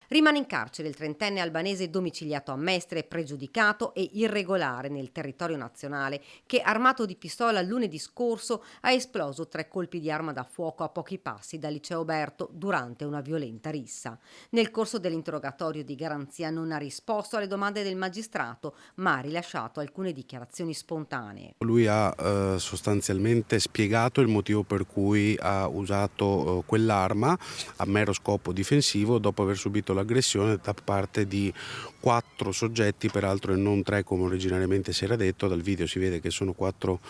Rimane in carcere il trentenne albanese domiciliato a Mestre, pregiudicato e irregolare nel territorio nazionale, che armato di pistola lunedì scorso ha esploso 3 colpi di arma da fuoco a pochi passi dal liceo Berto durante una violenta rissa. Nel corso dell'interrogatorio di garanzia non ha risposto alle domande del magistrato, ma ha rilasciato alcune dichiarazioni spontanee. Lui ha, sostanzialmente spiegato il motivo per cui ha usato, quell'arma a mero scopo difensivo dopo aver subito l'aggressione da parte di 4 soggetti, peraltro e non 3 come originariamente si era detto. Dal video si vede che sono 4,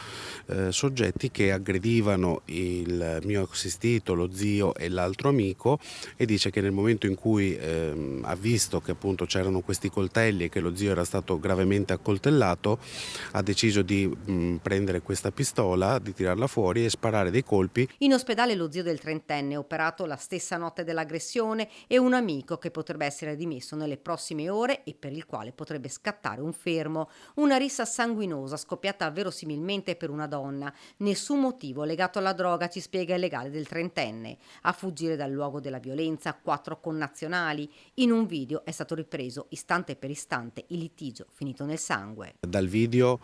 soggetti che aggredivano il mio assistito, lo zio e l'altro amico, e dice che nel momento in cui, ha visto che appunto c'erano questi coltelli e che lo zio era stato gravemente accoltellato, ha deciso di prendere questa pistola, di tirarla fuori e sparare dei colpi. In ospedale lo zio del trentenne, operato la stessa notte dell'aggressione, e un amico che potrebbe essere dimesso nelle prossime ore e per il quale potrebbe scattare un fermo. Una rissa sanguinosa scoppiata verosimilmente per una donna. Nessun motivo legato alla droga, ci spiega il legale del trentenne. A fuggire dal luogo della violenza 4 connazionali. In un video è stato ripreso istante per istante il litigio finito nel sangue. Dal video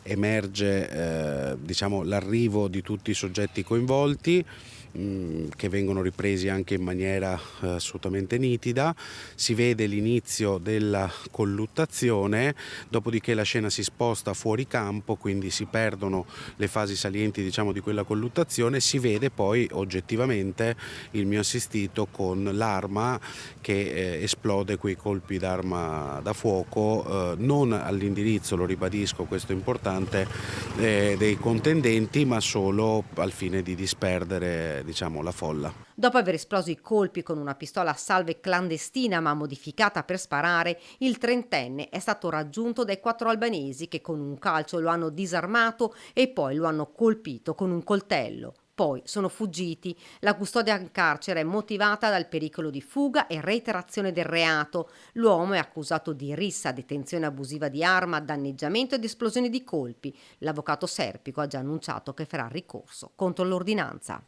emerge, diciamo, l'arrivo di tutti i soggetti coinvolti, che vengono ripresi anche in maniera assolutamente nitida. Si vede l'inizio della colluttazione, dopodiché la scena si sposta fuori campo, quindi si perdono le fasi salienti, diciamo, di quella colluttazione. Si vede poi oggettivamente il mio assistito con l'arma che esplode quei colpi d'arma da fuoco, non all'indirizzo, lo ribadisco, questo è importante, dei contendenti, ma solo al fine di disperdere, diciamo, la folla. Dopo aver esploso i colpi con una pistola a salve clandestina ma modificata per sparare, il trentenne è stato raggiunto dai 4 albanesi che con un calcio lo hanno disarmato e poi lo hanno colpito con un coltello. Poi sono fuggiti. La custodia in carcere è motivata dal pericolo di fuga e reiterazione del reato. L'uomo è accusato di rissa, detenzione abusiva di arma, danneggiamento ed esplosione di colpi. L'avvocato Serpico ha già annunciato che farà ricorso contro l'ordinanza.